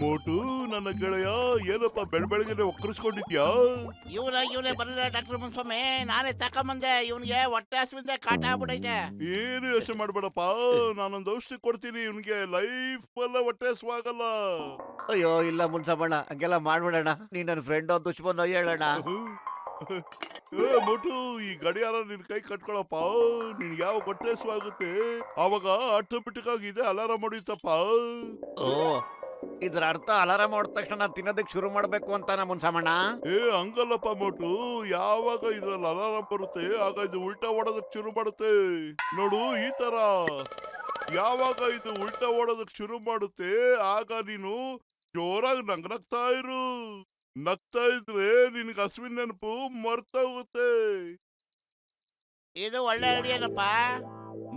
ಮೋಟು ನನ್ನ ಗೆಳೆಯ ಏನಪ್ಪ ಬೆಳಬೆಳಗ್ಗೆ ಒಕ್ಕರಿಸ್ಕೊಂಡಿದ್ಯಾ? ಇವನೇ ಬರಲಿಲ್ಲ ಡಾಕ್ಟರ್ ಮುನ್ಸ್ವಾಮಿ. ನಾನೇ ತಕೊಂಬಂದೆ. ಇವನಿಗೆ ಹೊಟ್ಟೆ ಹಸಿವಿಂದ ಕಾಟ ಆಗ್ಬಿಟ್ಟೈತೆ. ಏನು ಯೋಚನೆ ಮಾಡ್ಬೇಡಪ್ಪ, ನಾನೊಂದು ಔಷಧಿ ಕೊಡ್ತೀನಿ. ಇವನಿಗೆ ಲೈಫ್ ಎಲ್ಲ ಹೊಟ್ಟೆ ಹಸುವಾಗಲ್ಲ. ಅಯ್ಯೋ ಇಲ್ಲ ಮುನ್ಸಮ್ಮಣ್ಣ, ಹಂಗೆಲ್ಲ ಮಾಡ್ಬಿಡೋಣ. ನೀನ್ ನನ್ನ ಫ್ರೆಂಡ್ ದುಶ್ಮನ್ ಹೇಳೋಣ. ಮೋಟು, ಈ ಗಡಿಯಾರ ನಿನ್ ಕೈ ಕಟ್ಕೊಳಪ್ಪ. ನಿನ್ಗೆ ಯಾವ ಹೊಟ್ಟೆ ಹಸುವಾಗುತ್ತೆ ಅವಾಗ ಆಟೋಮೆಟಿಕ್ ಆಗಿ ಇದೆ ಅಲಾರಾಮ್ ಹೊಡಿತಪ್ಪ. ಓ, ಇದ್ರ ಅರ್ಥ ಅಲಾರಾಮ್ ಮಾಡಿದ ತಕ್ಷಣ ತಿನ್ನೋದಕ್ಕೆ ಶುರು ಮಾಡ್ಬೇಕು ಅಂತಾನ ಮುನ್ಸಮ್ಮಣ್ಣ? ಹಂಗಲ್ಲಪ್ಪ ಮೋಟು, ಯಾವಾಗ ಇದ್ರಲ್ಲಿ ಅಲಾರಾಮ್ ಬರುತ್ತೆ ಆಗ ಇದು ಉಲ್ಟಾ ಓಡೋದಕ್ ಶುರು ಮಾಡುತ್ತೆ. ನೋಡು ಈ ತರ. ಯಾವಾಗ ಇದು ಉಲ್ಟಾ ಓಡೋದಕ್ ಶುರು ಮಾಡುತ್ತೆ ಆಗ ನೀನು ಜೋರಾಗಿ ನಗ್ನಗ್ತಾ ಇರು. ನಗ್ತಾ ಇದ್ರೆ ನಿನ್ಗೆ ಹಸುವಿನ ನೆನಪು ಮರ್ತೋಗುತ್ತೆ. ಇದು ಒಳ್ಳೆ ಐಡಿಯಾನಪ್ಪ.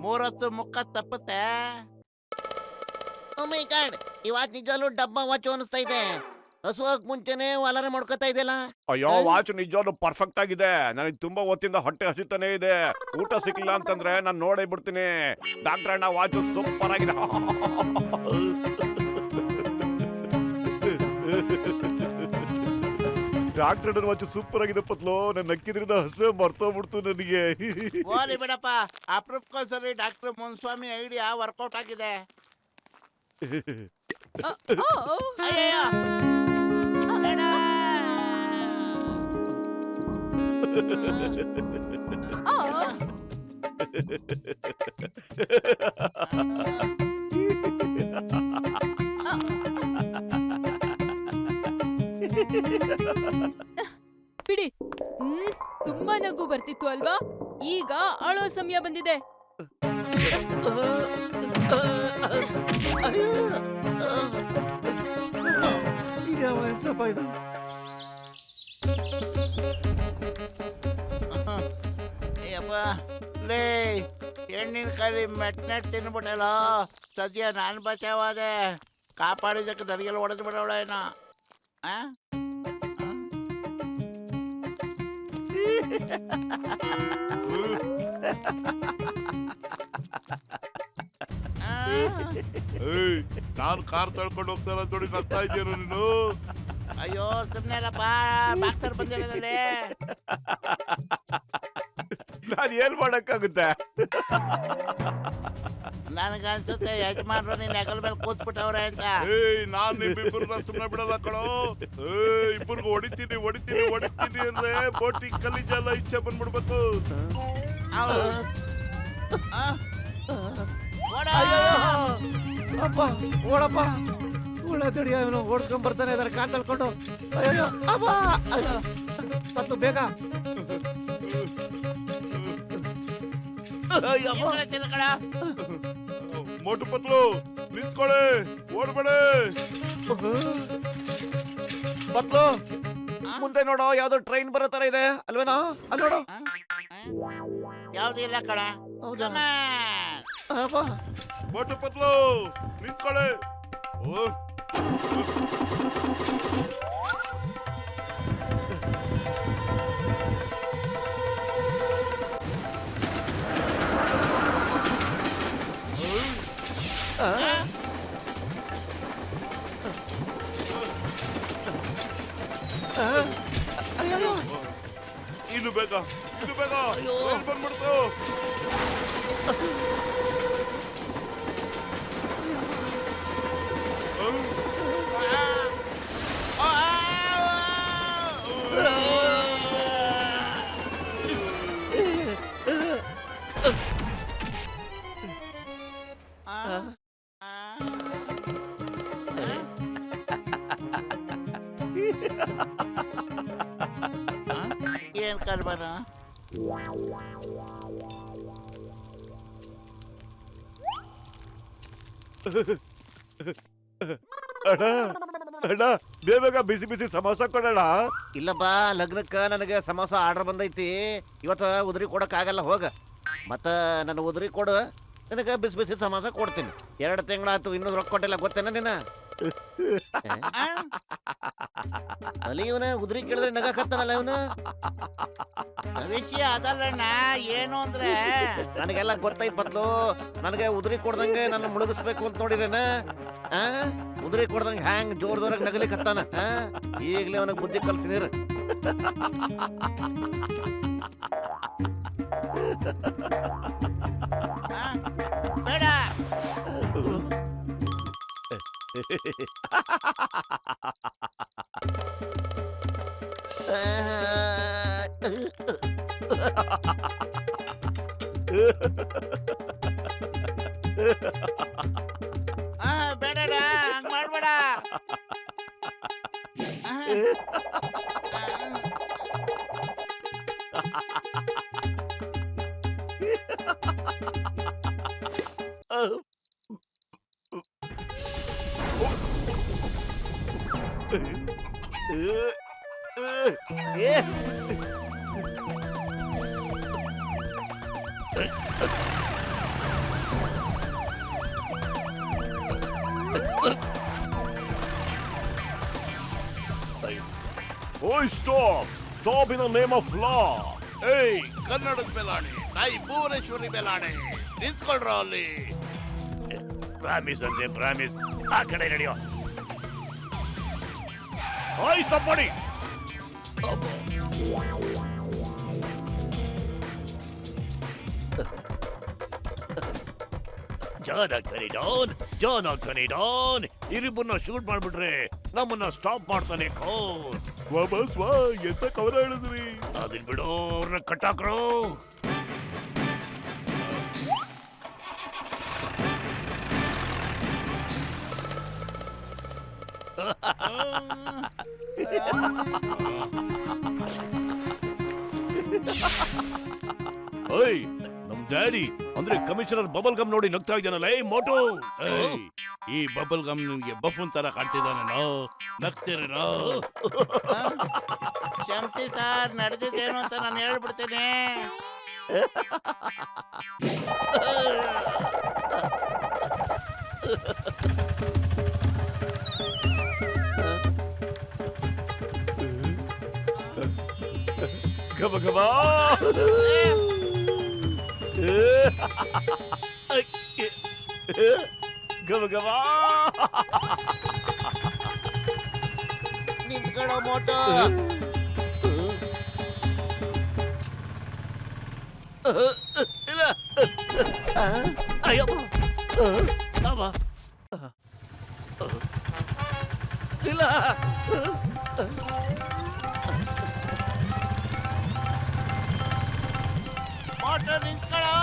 3 ಹೊತ್ತು ಮುಕ್ಕ ತಪ್ಪುತ್ತೆ. ಮೈ ಗಾಡ್, ಇವತ್ತು ನಿಜಲ್ಲೂ ಡಬ್ಬ ವಾಚು ಅನಿಸ್ತಾ ಇದೆ. ಹಸುವಾಗ ಮುಂಚೆನೆ ಅಲಾರಾಮ್ ಮಾಡ್ಕೊತಾ ಇದೆಯಲ್ಲ. ಅಯ್ಯೋ, ವಾಚ್ ನಿಜವಾಗ್ಲೂ ಪರ್ಫೆಕ್ಟ್ ಆಗಿದೆ. ನನಗೆ ತುಂಬಾ ಹೊತ್ತಿಂದ ಹೊಟ್ಟೆ ಹಸಿತಾನೆ ಇದೆ. ಊಟ ಸಿಕ್ಕಿಲ್ಲ ಅಂತಂದ್ರೆ ನಾನು ನೋಡೇ ಬಿಡ್ತೀನಿ. ಡಾಕ್ಟರ್ ಅಣ್ಣ, ವಾಚು ಸೂಪರ್ ಆಗಿದೆ. ಡಾಕ್ಟರ್ ಅಣ್ಣ ವಾಚು ಸೂಪರ್ ಆಗಿದೆ ಪತ್ಲು. ನನ್ನ ನಕ್ಕಿದ್ರಿಂದ ಹಸು ಮರ್ತೋಗ್ಬಿಡ್ತು ನನಗೆ. ಓಲಿ ಬಿಡಪ್ಪ, ಅಪ್ರೂಪಕ್ಕೋಸ್ಕರ ಡಾಕ್ಟರ್ ಮುನ್ಸ್ವಾಮಿ ಐಡಿಯಾ ವರ್ಕೌಟ್ ಆಗಿದೆ. ಅಯ್ಯಯ್ಯೋ. ಬೇಡ. ಬಿಡಿ. ತುಂಬಾ ನಗು ಬರ್ತಿತ್ತು ಅಲ್ವಾ? ಈಗ ಅಳೋ ಸಮಯ ಬಂದಿದೆ. ಇದ್ಯಾವ ಸ್ವಲ್ಪ ಇದು? ಅಯ್ಯಪ್ಪ ಲೇ, ಹೆಣ್ಣಿನ ಕರಿ ಮೆಟ್ನೆಟ್ ತಿನ್ಬಿಟ್ಟಲ್ಲ. ಸದ್ಯ ನಾನು ಬಚಾವಾದೆ. ಕಾಪಾಡಿದಕ್ಕೆ ನನಗೆಲ್ಲ ಹೊಡೆದು ಬಿಡೋಳ ಏನೋ. ನಾನು ಕಾರ್ ತಳ್ಕೊಂಡು ಹೋಗ್ತಾರ ನೋಡಿ ನಗ್ತಾ ಇದ್ದೀರ ನೀನು. ಅಯ್ಯೋ ಸುಮ್ನೆಲ್ಲಪ್ಪ, ಬಾಕ್ಸರ್ ಬಂದಿರೋದಲ್ಲಿ. ನಾನು ಏನ್ ಮಾಡಕ್ಕಾಗುತ್ತೆ? ನನಗನ್ಸುತ್ತೆ ಯಜಮಾನ್ರು ನಿನ್ನ ಹೆಗಲ ಮೇಲೆ ಕೂತ್ಬಿಟ್ಟವ್ರೆ ಅಂತ. ನಾನ್ ನಿಮ್ಮಿಬ್ಬರನ್ನ ಸುಮ್ಮನೆ ಬಿಡಲ್ಲ ಕಣೋ. ಇಬ್ಬರಿಗೂ ಹೊಡಿತೀನಿ ಹೊಡಿತೀನಿ ಹೊಡಿತೀನಿ ಅಂದ್ರೆ ಬೋಟಿ ಕಲಿಜೆಲ್ಲ ಇಚ್ಛೆ ಬಂದ್ಬಿಡ್ಬೇಕು. ಅಪ್ಪ ಓಡಪ್ಪ, ಹುಳ ತಡಿ, ಅವನು ಓಡ್ಕೊಂಡ್ ಬರ್ತಾನೆ ಇದಾರೆ ಕಾಲ್ ತಳ್ಕೊಂಡು. ಅಯ್ಯೋ ಅಪ್ಪ, ಮತ್ತು ಬೇಗ. ಮೋಟು ಪತ್ಲು ನಿಂತ್ಕೊಳ್ಳಿ, ಓಡ್ಬೇಡಿ. ಪತ್ಲು ಮುಂದೆ ನೋಡೋ, ಯಾವ್ದೋ ಟ್ರೈನ್ ಬರೋ ತರ ಇದೆ ಅಲ್ವೇನೋ? ಅಲ್ಲಿ ನೋಡು. ಯಾವ್ದು ಇಲ್ಲ ಕಣ. ಹೌದಾ? ಅಪ್ಪ ಮೋಟು ಪತ್ಲು ನಿಂತ್ಕೊಳ್ಳಿ. ಇನ್ನು ಬೇಗ ಇನ್ನು ಬೇಗ ಬಂದ್ಬಿಡ್ತು. ಏನ್ ಕರ್ಬಾರ? ಅಣ್ಣ ಅಣ್ಣ, ಬೇಗ ಬಿಸಿ ಬಿಸಿ ಸಮೋಸ ಕೊಡೋಣ. ಇಲ್ಲಪ್ಪ, ಲಗ್ನಕ್ಕ ನನಗೆ ಸಮೋಸ ಆರ್ಡರ್ ಬಂದೈತಿ. ಇವತ್ತು ಉದುರಿ ಕೊಡಕ್ ಆಗಲ್ಲ, ಹೋಗ. ಮತ್ತ ನನ್ನ ಉದುರಿ ಕೊಡು, ನಿನಗೆ ಬಿಸಿ ಬಿಸಿ ಸಮೋಸ ಕೊಡ್ತೀನಿ. 2 ತಿಂಗಳಾಯ್ತು, ಇನ್ನೂ ರೊಕ್ಕ ಕೊಟ್ಟಿಲ್ಲ, ಗೊತ್ತೇನ ನೀನ? ಅಲ್ಲಿ ಇವನ ಉದ್ರಿ ಕೇಳಿದ್ರೆ ನಗಕತ್ತಾನಲ್ಲ ಇವನು. ವಿಷಯ ಅದಲ್ಲಣ್ಣ, ಏನು ಅಂದ್ರೆ ನನಗೆಲ್ಲ ಗೊತ್ತೈತ್ ಬದ್ಲು. ನನಗೆ ಉದ್ರಿ ಕೊಡ್ದಂಗೆ ನನ್ನ ಮುಳುಗಿಸ್ಬೇಕು ಅಂತ ನೋಡಿರೇನ? ಉದ್ರಿ ಕೊಡ್ದಂಗೆ ಹ್ಯಾಂಗ್ ಜೋರ್ದವ್ರಾಗ ನಗಲಿಕತ್ತಾನ. ಈಗಲೇ ಅವನಿಗೆ ಬುದ್ಧಿ ಕಲ್ಸಿನಿರ್. ಬೇಡ. ಬೇಡಣ್ಣ, ಹಂಗ್ ಮಾಡ್ಬೇಡ. ಓಯ್ stop stop in the name of law. ಏಯ್, ಕನ್ನಡದ ಬೆಲಾಣೆ, ತಾಯಿ ಭುವನೇಶ್ವರಿ ಬೆಲಾಣೆ, ನಿಂತ್ಕೊಳ್ರ ಅಲ್ಲಿ. ಪ್ರಾಮಿಸ್ ಅಂತೆ ಪ್ರಾಮಿಸ್. ಆ ಕಡೆ ನಡೆಯೋ. ಓಯ್ ಸ್ಟಾಪ್ ಮಾಡಿ. ಜಾನ್ ಆಗ್ತಾನೆ ಡಾನ್. ಇರಿಬ್ಬರನ್ನ ಶೂಟ್ ಮಾಡ್ಬಿಟ್ರೆ ನಮ್ಮನ್ನ ಸ್ಟಾಪ್ ಮಾಡ್ತಾನೆ ಖೋನ್. ವಾಪಸ್ ವಾ, ಎಂತ ಕವರ ಹೇಳಿದ್ರಿ? ಅದನ್ ಬಿಡು, ಅವ್ರನ್ನ ಕಟ್ಟಾಕ್ರು. ಓಯ್, ನಮ್ ಡ್ಯಾಡಿ ಅಂದ್ರೆ ಕಮಿಷನರ್ ಬಬಲ್ ಗಮ್ ನೋಡಿ ನಗ್ತಾ ಇದ್ದಾನಲ್ಲ. ಮೋಟು, ಏಯ್, ಈ ಬಬಲ್ ಗಮ್ ನಿಮ್ಗೆ ಬಫನ್ ತರ ಕಾಣ್ತಿದ್ದಾನೇನೋ? ನಗ್ತಿರೇನೋ? ಕ್ಷಮಿಸಿ ಸರ್, ನಡೆದಿದ್ದೇನು ಅಂತ ನಾನು ಹೇಳ್ಬಿಡ್ತೇನೆ. ಗಬ ಗಬ. ಗಬ ಗಬ. ನಿಂತ್ಕೊಳ್ಳೋ ಮೋಟೋ. ಇಲ್ಲ. ಅಯ್ಯಪ್ಪ. ಅವ. ಇಲ್ಲ. ಮೋಟೋ ನಿಂತ್ಕೊಳ್ಳೋ.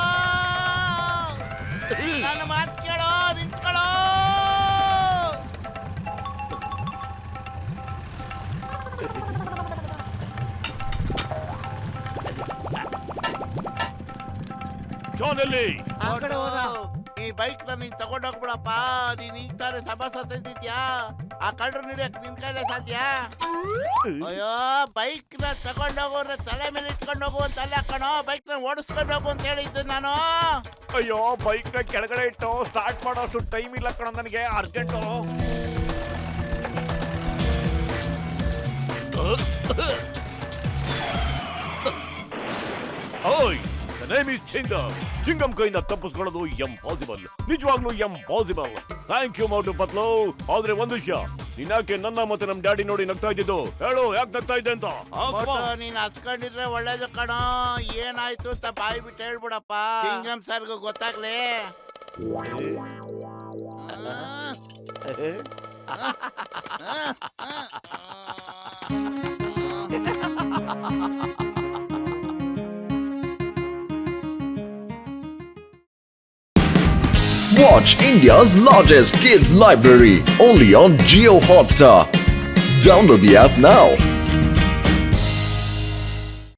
ನನ್ನ ಮಾತು ಕೇಳೋ, ನಿಂತ್ಕೊಳ್ಳೋ. ಜಾನ್ ಎಲ್ಲಿ? ಆ ಕಡೆ ಹೋದ. ಈ ಬೈಕ್ ನೀನ್ ತಗೊಂಡೋಗ್ಬಿಡಪ್ಪ. ನೀನ್ ಈಗ ತಾನೇ ಸಭಾಸ ತಂದಿದ್ಯಾ? ಆ ಕಳ್ಳರು ಹಿಡಿಯಕ್ ನಿನ್ ಕೈಲೇ ಸಾಧ್ಯ? ಅಯ್ಯೋ, ಬೈಕ್ ನ ತಗೊಂಡೋಗೋರ ತಲೆ ಮೇಲೆ ಇಟ್ಕೊಂಡು ಹೋಗು ಅಂತ ಅಲ್ಲ ಕಣೋ, ಬೈಕ್ ನ ಓಡಿಸ್ಕೊಂಡು ಹೋಗು ಅಂತ ಹೇಳಿದ್ದು ನಾನು. ಅಯ್ಯೋ, ಬೈಕ್ ನ ಕೆಳಗಡೆ ಇಟ್ಟು ಸ್ಟಾರ್ಟ್ ಮಾಡೋಷ್ಟು ಟೈಮ್ ಇಲ್ಲ ಕಣ ನನಗೆ, ಅರ್ಜೆಂಟು. ಓಯ್, the name is chewing gum. Chewing gum ಕೈಯಿಂದ ತಪ್ಪಿಸ್ಕೊಳ್ಳೋದು ಇಂಪಾಸಿಬಲ್, ನಿಜವಾಗ್ಲೂ impossible. Thank you Motu Patlu. ಆದ್ರೆ ಒಂದು ವಿಷಯ, ನೀನ್ಯಾಕೆ ನನ್ನ ಮತ್ತೆ ನಮ್ ಡ್ಯಾಡಿ ನೋಡಿ ನಗ್ತಾ ಇದ್ದಿದ್ದು? ಹೇಳು, ಯಾಕೆ ನಗ್ತಾ ಇದ್ದೆ ಅಂತ. ಮೋಟೋ, ನೀನ್ ಹಸ್ಕೊಂಡಿದ್ರೆ ಒಳ್ಳೇದು ಕಣೋ. ಏನಾಯ್ತು ಅಂತ ಬಾಯಿ ಬಿಟ್ಟು ಹೇಳ್ಬಿಡಪ್ಪ. Singam ಸರ್ಗೂ ಗೊತ್ತಾಗ್ಲಿ. Watch India's largest kids library only on Jio Hotstar. Download the app now.